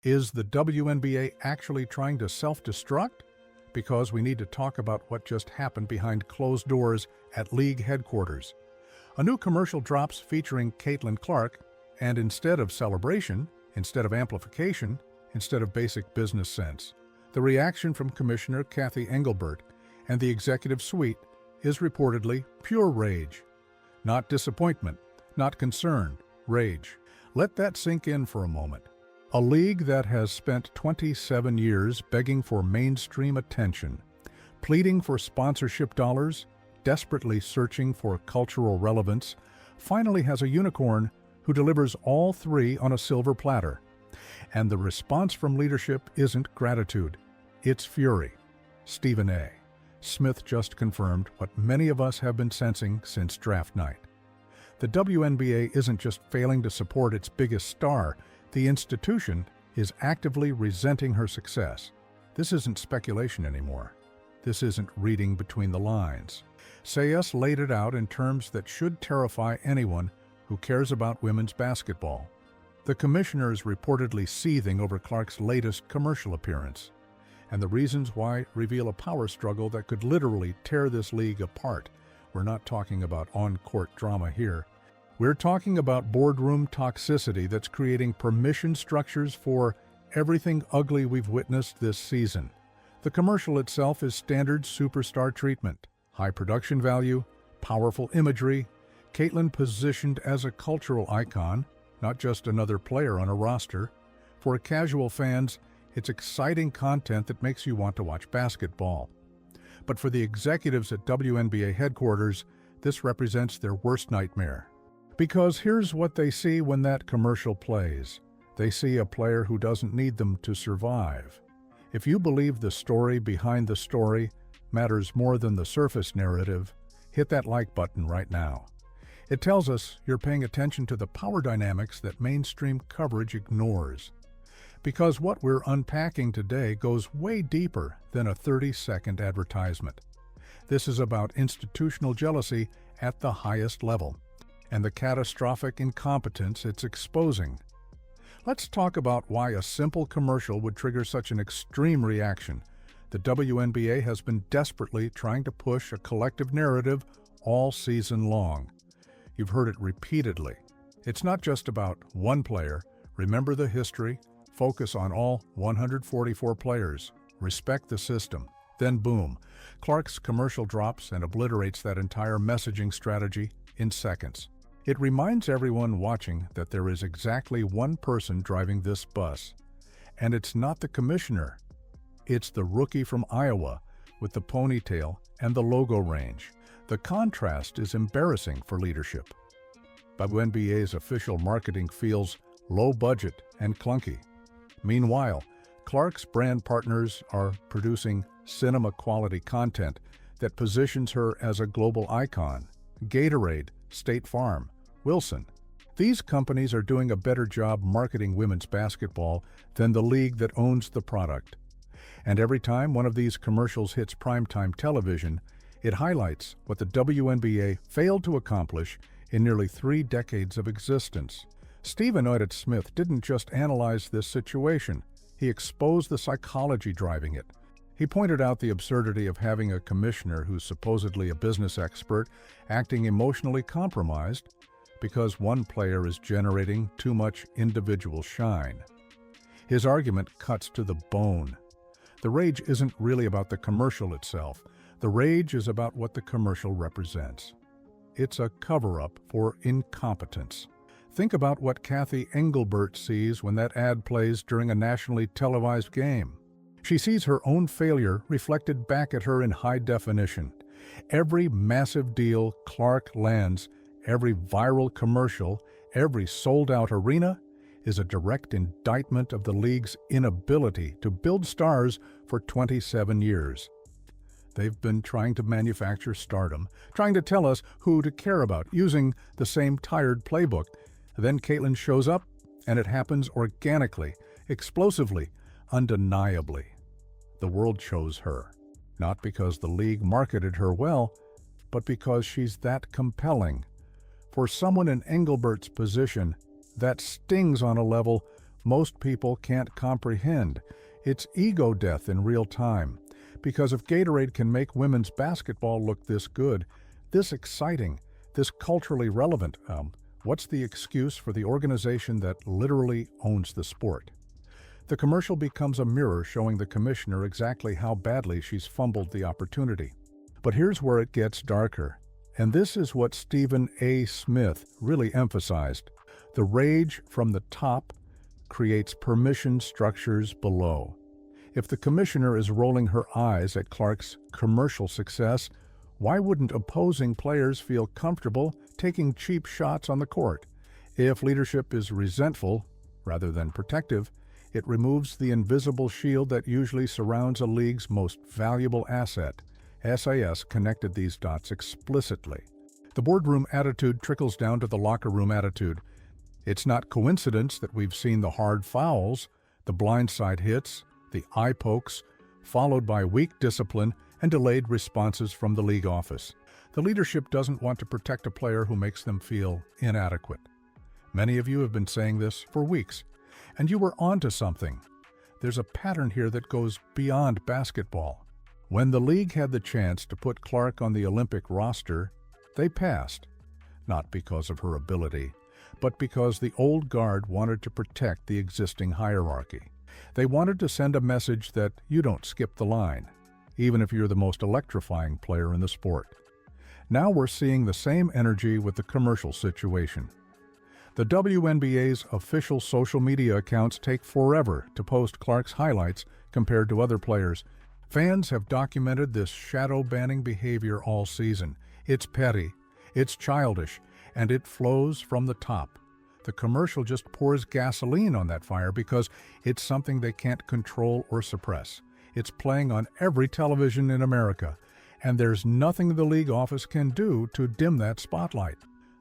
Is the WNBA actually trying to self-destruct? Because we need to talk about what just happened behind closed doors at league headquarters. A new commercial drops featuring Caitlin Clark, and instead of celebration, instead of amplification, instead of basic business sense, the reaction from Commissioner Cathy Engelbert and the executive suite is reportedly pure rage. Not disappointment, not concern, rage. Let that sink in for a moment. A league that has spent 27 years begging for mainstream attention, pleading for sponsorship dollars, desperately searching for cultural relevance, finally has a unicorn who delivers all three on a silver platter. And the response from leadership isn't gratitude, it's fury. Stephen A. Smith just confirmed what many of us have been sensing since draft night. The WNBA isn't just failing to support its biggest star, the institution is actively resenting her success. This isn't speculation anymore. This isn't reading between the lines. Sayus laid it out in terms that should terrify anyone who cares about women's basketball. The commissioner is reportedly seething over Clark's latest commercial appearance, and the reasons why reveal a power struggle that could literally tear this league apart. We're not talking about on-court drama here. We're talking about boardroom toxicity that's creating permission structures for everything ugly we've witnessed this season. The commercial itself is standard superstar treatment, high production value, powerful imagery, Caitlin positioned as a cultural icon, not just another player on a roster. For casual fans, it's exciting content that makes you want to watch basketball. But for the executives at WNBA headquarters, this represents their worst nightmare. Because here's what they see when that commercial plays. They see a player who doesn't need them to survive. If you believe the story behind the story matters more than the surface narrative, hit that like button right now. It tells us you're paying attention to the power dynamics that mainstream coverage ignores. Because what we're unpacking today goes way deeper than a 30-second advertisement. This is about institutional jealousy at the highest level, and the catastrophic incompetence it's exposing. Let's talk about why a simple commercial would trigger such an extreme reaction. The WNBA has been desperately trying to push a collective narrative all season long. You've heard it repeatedly. It's not just about one player. Remember the history, focus on all 144 players, respect the system. Then boom, Clark's commercial drops and obliterates that entire messaging strategy in seconds. It reminds everyone watching that there is exactly one person driving this bus. And it's not the commissioner. It's the rookie from Iowa with the ponytail and the logo range. The contrast is embarrassing for leadership. WNBA's official marketing feels low budget and clunky. Meanwhile, Clark's brand partners are producing cinema-quality content that positions her as a global icon. Gatorade, State Farm, Wilson. These companies are doing a better job marketing women's basketball than the league that owns the product. And every time one of these commercials hits primetime television, it highlights what the WNBA failed to accomplish in nearly 3 decades of existence. Stephen A. Smith didn't just analyze this situation, he exposed the psychology driving it. He pointed out the absurdity of having a commissioner who's supposedly a business expert acting emotionally compromised because one player is generating too much individual shine. His argument cuts to the bone. The rage isn't really about the commercial itself. The rage is about what the commercial represents. It's a cover-up for incompetence. Think about what Cathy Engelbert sees when that ad plays during a nationally televised game. She sees her own failure reflected back at her in high definition. Every massive deal Clark lands, every viral commercial, every sold-out arena is a direct indictment of the league's inability to build stars for 27 years. They've been trying to manufacture stardom, trying to tell us who to care about, using the same tired playbook. Then Caitlin shows up, and it happens organically, explosively, undeniably. The world chose her, not because the league marketed her well, but because she's that compelling. For someone in Engelbert's position, that stings on a level most people can't comprehend. It's ego death in real time. Because if Gatorade can make women's basketball look this good, this exciting, this culturally relevant, what's the excuse for the organization that literally owns the sport? The commercial becomes a mirror showing the commissioner exactly how badly she's fumbled the opportunity. But here's where it gets darker. And this is what Stephen A. Smith really emphasized. The rage from the top creates permission structures below. If the commissioner is rolling her eyes at Clark's commercial success, why wouldn't opposing players feel comfortable taking cheap shots on the court? If leadership is resentful rather than protective, it removes the invisible shield that usually surrounds a league's most valuable asset. SAS connected these dots explicitly. The boardroom attitude trickles down to the locker room attitude. It's not coincidence that we've seen the hard fouls, the blindside hits, the eye pokes, followed by weak discipline and delayed responses from the league office. The leadership doesn't want to protect a player who makes them feel inadequate. Many of you have been saying this for weeks, and you were onto something. There's a pattern here that goes beyond basketball. When the league had the chance to put Clark on the Olympic roster, they passed. Not because of her ability, but because the old guard wanted to protect the existing hierarchy. They wanted to send a message that you don't skip the line, even if you're the most electrifying player in the sport. Now we're seeing the same energy with the commercial situation. The WNBA's official social media accounts take forever to post Clark's highlights compared to other players. Fans have documented this shadow-banning behavior all season. It's petty, it's childish, and it flows from the top. The commercial just pours gasoline on that fire because it's something they can't control or suppress. It's playing on every television in America, and there's nothing the league office can do to dim that spotlight.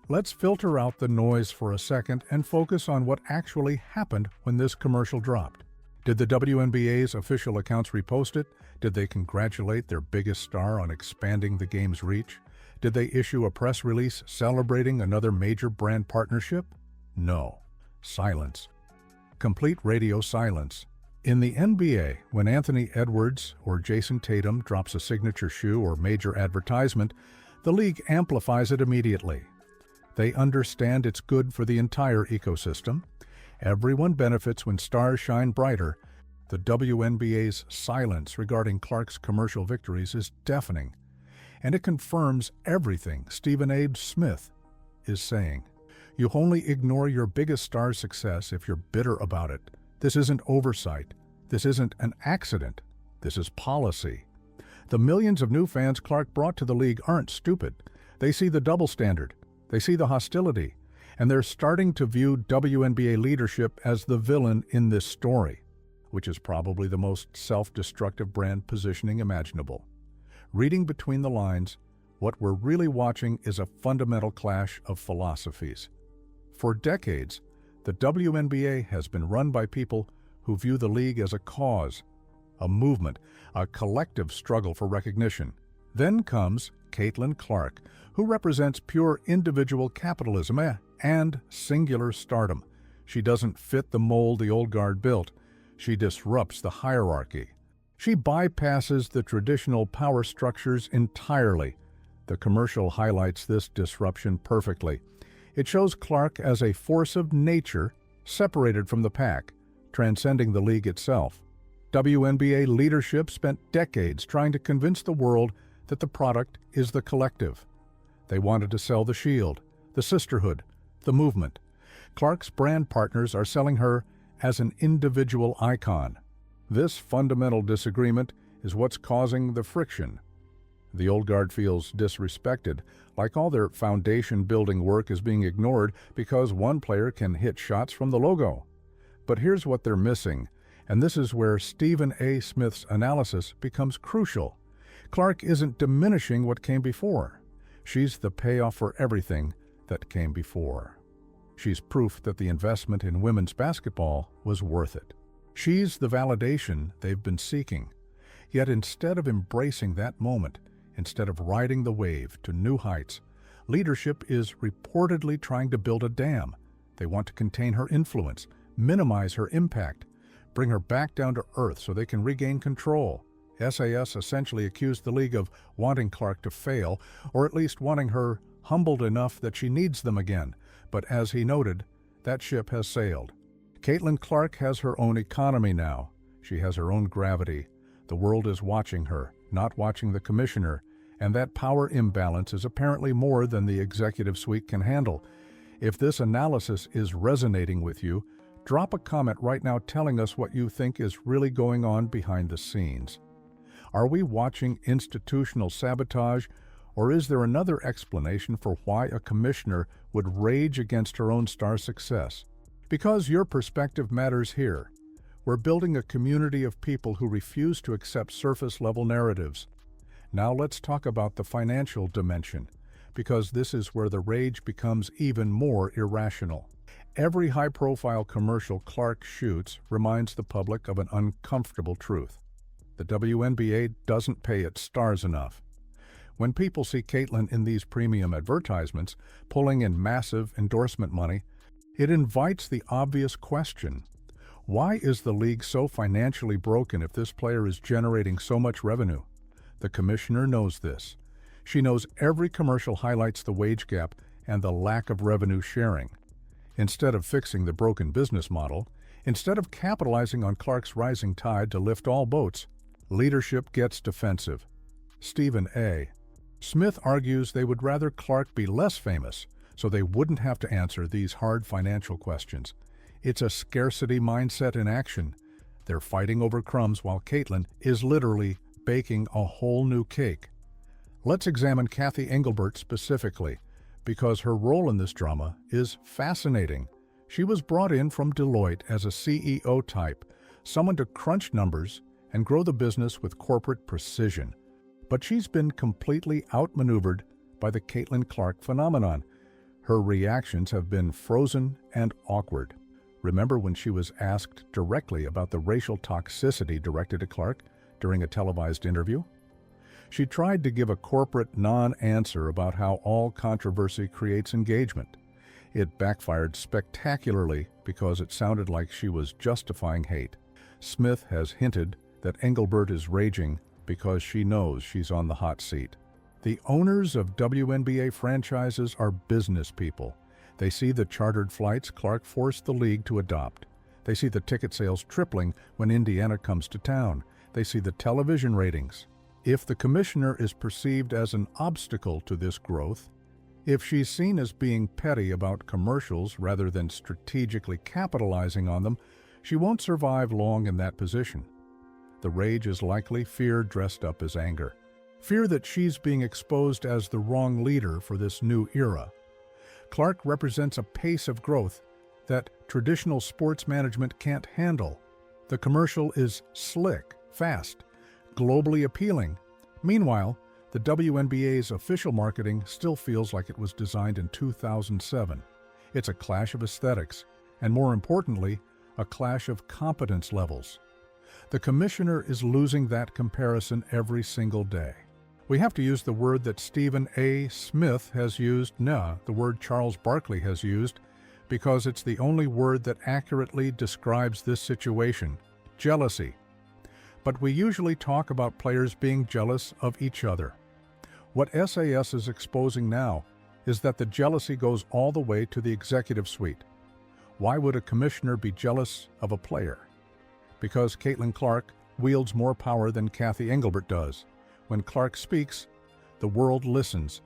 Let's filter out the noise for a second and focus on what actually happened when this commercial dropped. Did the WNBA's official accounts repost it? Did they congratulate their biggest star on expanding the game's reach? Did they issue a press release celebrating another major brand partnership? No. Silence. Complete radio silence. In the NBA, when Anthony Edwards or Jason Tatum drops a signature shoe or major advertisement, the league amplifies it immediately. They understand it's good for the entire ecosystem. Everyone benefits when stars shine brighter. The WNBA's silence regarding Clark's commercial victories is deafening, and it confirms everything Stephen A. Smith is saying. You only ignore your biggest star's success if you're bitter about it. This isn't oversight. This isn't an accident. This is policy. The millions of new fans Clark brought to the league aren't stupid. They see the double standard. They see the hostility. And they're starting to view WNBA leadership as the villain in this story, which is probably the most self-destructive brand positioning imaginable. Reading between the lines, what we're really watching is a fundamental clash of philosophies. For decades, the WNBA has been run by people who view the league as a cause, a movement, a collective struggle for recognition. Then comes Caitlin Clark, who represents pure individual capitalism and singular stardom. She doesn't fit the mold the old guard built. She disrupts the hierarchy. She bypasses the traditional power structures entirely. The commercial highlights this disruption perfectly. It shows Clark as a force of nature, separated from the pack, transcending the league itself. WNBA leadership spent decades trying to convince the world that the product is the collective. They wanted to sell the shield, the sisterhood, the movement. Clark's brand partners are selling her as an individual icon. This fundamental disagreement is what's causing the friction. The old guard feels disrespected, like all their foundation-building work is being ignored because one player can hit shots from the logo. But here's what they're missing, and this is where Stephen A. Smith's analysis becomes crucial. Clark isn't diminishing what came before. She's the payoff for everything that came before. She's proof that the investment in women's basketball was worth it. She's the validation they've been seeking. Yet instead of embracing that moment, instead of riding the wave to new heights, leadership is reportedly trying to build a dam. They want to contain her influence, minimize her impact, bring her back down to earth so they can regain control. SAS essentially accused the league of wanting Clark to fail, or at least wanting her humbled enough that she needs them again. But as he noted, that ship has sailed. Caitlin Clark has her own economy now. She has her own gravity. The world is watching her, not watching the commissioner, and that power imbalance is apparently more than the executive suite can handle. If this analysis is resonating with you, drop a comment right now telling us what you think is really going on behind the scenes. Are we watching institutional sabotage, or is there another explanation for why a commissioner would rage against her own star success? Because your perspective matters here. We're building a community of people who refuse to accept surface-level narratives. Now let's talk about the financial dimension, because this is where the rage becomes even more irrational. Every high-profile commercial Clark shoots reminds the public of an uncomfortable truth. The WNBA doesn't pay its stars enough. When people see Caitlin in these premium advertisements, pulling in massive endorsement money, it invites the obvious question: why is the league so financially broken if this player is generating so much revenue? The commissioner knows this. She knows every commercial highlights the wage gap and the lack of revenue sharing. Instead of fixing the broken business model, instead of capitalizing on Clark's rising tide to lift all boats, leadership gets defensive. Stephen A. Smith argues they would rather Clark be less famous, so they wouldn't have to answer these hard financial questions. It's a scarcity mindset in action. They're fighting over crumbs while Caitlin is literally baking a whole new cake. Let's examine Cathy Engelbert specifically, because her role in this drama is fascinating. She was brought in from Deloitte as a CEO type, someone to crunch numbers and grow the business with corporate precision. But she's been completely outmaneuvered by the Caitlin Clark phenomenon. Her reactions have been frozen and awkward. Remember when she was asked directly about the racial toxicity directed at Clark during a televised interview? She tried to give a corporate non-answer about how all controversy creates engagement. It backfired spectacularly because it sounded like she was justifying hate. Smith has hinted that Engelbert is raging because she knows she's on the hot seat. The owners of WNBA franchises are business people. They see the chartered flights Clark forced the league to adopt. They see the ticket sales tripling when Indiana comes to town. They see the television ratings. If the commissioner is perceived as an obstacle to this growth, if she's seen as being petty about commercials rather than strategically capitalizing on them, she won't survive long in that position. The rage is likely fear dressed up as anger. Fear that she's being exposed as the wrong leader for this new era. Clark represents a pace of growth that traditional sports management can't handle. The commercial is slick, fast, globally appealing. Meanwhile, the WNBA's official marketing still feels like it was designed in 2007. It's a clash of aesthetics, and more importantly, a clash of competence levels. The commissioner is losing that comparison every single day. We have to use the word that Stephen A. Smith has used, the word Charles Barkley has used, because it's the only word that accurately describes this situation: jealousy. But we usually talk about players being jealous of each other. What SAS is exposing now is that the jealousy goes all the way to the executive suite. Why would a commissioner be jealous of a player? Because Caitlin Clark wields more power than Cathy Engelbert does. When Clark speaks, the world listens.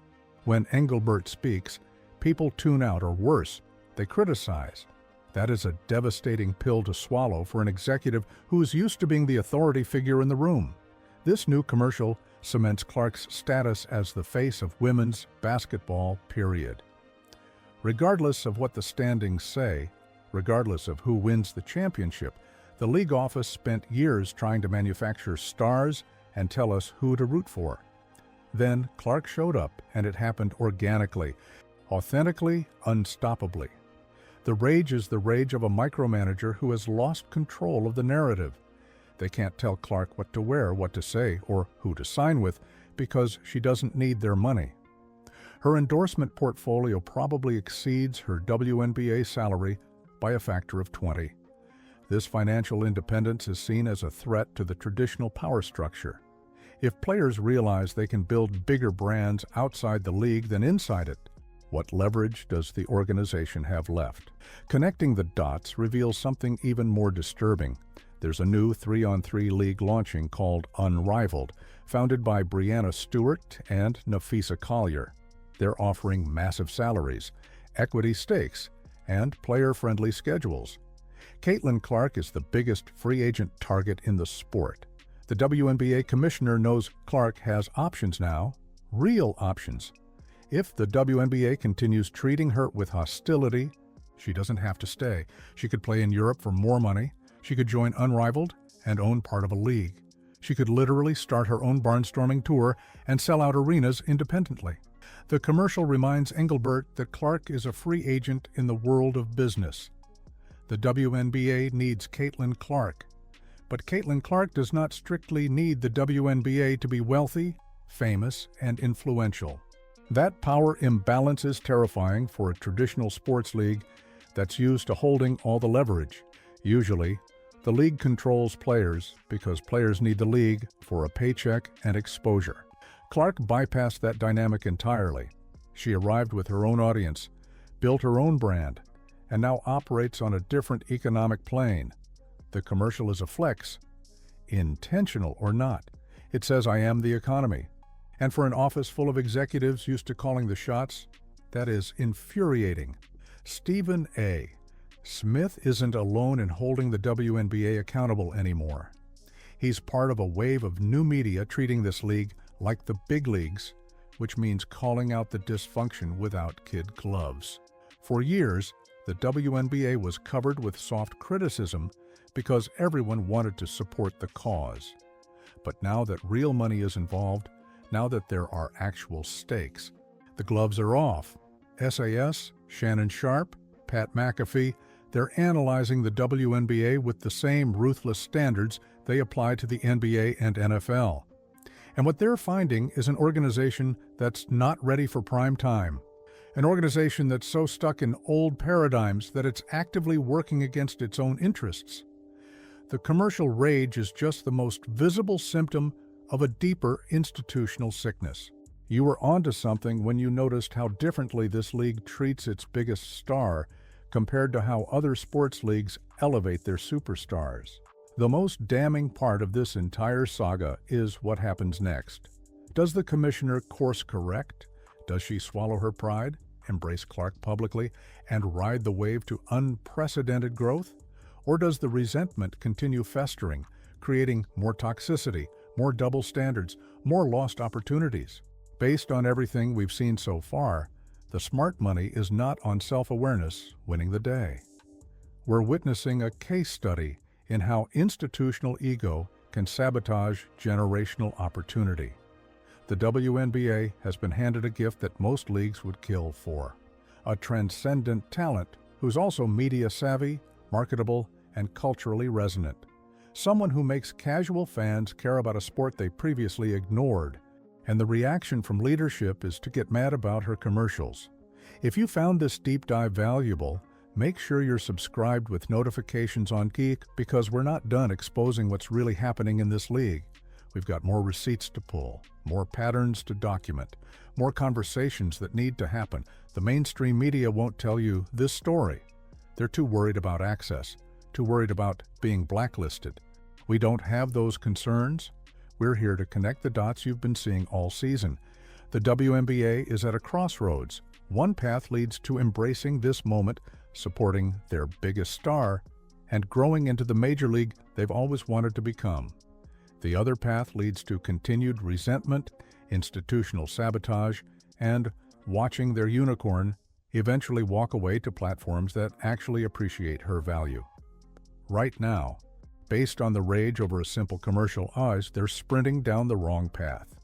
When Engelbert speaks, people tune out, or worse, they criticize. That is a devastating pill to swallow for an executive who is used to being the authority figure in the room. This new commercial cements Clark's status as the face of women's basketball, period. Regardless of what the standings say, regardless of who wins the championship, the league office spent years trying to manufacture stars and tell us who to root for. Then Clark showed up, and it happened organically, authentically, unstoppably. The rage is the rage of a micromanager who has lost control of the narrative. They can't tell Clark what to wear, what to say, or who to sign with because she doesn't need their money. Her endorsement portfolio probably exceeds her WNBA salary by a factor of 20. This financial independence is seen as a threat to the traditional power structure. If players realize they can build bigger brands outside the league than inside it, what leverage does the organization have left? Connecting the dots reveals something even more disturbing. There's a new 3-on-3 league launching called Unrivaled, founded by Brianna Stewart and Nafisa Collier. They're offering massive salaries, equity stakes, and player-friendly schedules. Caitlin Clark is the biggest free agent target in the sport. The WNBA commissioner knows Clark has options now, real options. If the WNBA continues treating her with hostility, she doesn't have to stay. She could play in Europe for more money. She could join Unrivaled and own part of a league. She could literally start her own barnstorming tour and sell out arenas independently. The commercial reminds Engelbert that Clark is a free agent in the world of business. The WNBA needs Caitlin Clark, but Caitlin Clark does not strictly need the WNBA to be wealthy, famous, and influential. That power imbalance is terrifying for a traditional sports league that's used to holding all the leverage. Usually, the league controls players because players need the league for a paycheck and exposure. Clark bypassed that dynamic entirely. She arrived with her own audience, built her own brand, and now operates on a different economic plane. The commercial is a flex, intentional or not. It says, "I am the economy." And for an office full of executives used to calling the shots, that is infuriating. Stephen A. Smith isn't alone in holding the WNBA accountable anymore. He's part of a wave of new media treating this league like the big leagues, which means calling out the dysfunction without kid gloves. For years, the WNBA was covered with soft criticism because everyone wanted to support the cause. But now that real money is involved, now that there are actual stakes, the gloves are off. SAS, Shannon Sharp, Pat McAfee, they're analyzing the WNBA with the same ruthless standards they apply to the NBA and NFL. And what they're finding is an organization that's not ready for prime time. An organization that's so stuck in old paradigms that it's actively working against its own interests. The commercial rage is just the most visible symptom of a deeper institutional sickness. You were onto something when you noticed how differently this league treats its biggest star compared to how other sports leagues elevate their superstars. The most damning part of this entire saga is what happens next. Does the commissioner course correct? Does she swallow her pride, embrace Clark publicly, and ride the wave to unprecedented growth? Or does the resentment continue festering, creating more toxicity, more double standards, more lost opportunities? Based on everything we've seen so far, the smart money is not on self-awareness winning the day. We're witnessing a case study in how institutional ego can sabotage generational opportunity. The WNBA has been handed a gift that most leagues would kill for: a transcendent talent who's also media-savvy, marketable, and culturally resonant. Someone who makes casual fans care about a sport they previously ignored. And the reaction from leadership is to get mad about her commercials. If you found this deep dive valuable, make sure you're subscribed with notifications on Geek, because we're not done exposing what's really happening in this league. We've got more receipts to pull, more patterns to document, more conversations that need to happen. The mainstream media won't tell you this story. They're too worried about access, too worried about being blacklisted. We don't have those concerns. We're here to connect the dots you've been seeing all season. The WNBA is at a crossroads. One path leads to embracing this moment, supporting their biggest star, and growing into the major league they've always wanted to become. The other path leads to continued resentment, institutional sabotage, and watching their unicorn eventually walk away to platforms that actually appreciate her value. Right now, based on the rage over a simple commercial, they're sprinting down the wrong path.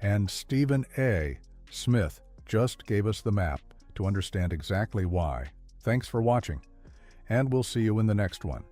And Stephen A. Smith just gave us the map to understand exactly why. Thanks for watching, and we'll see you in the next one.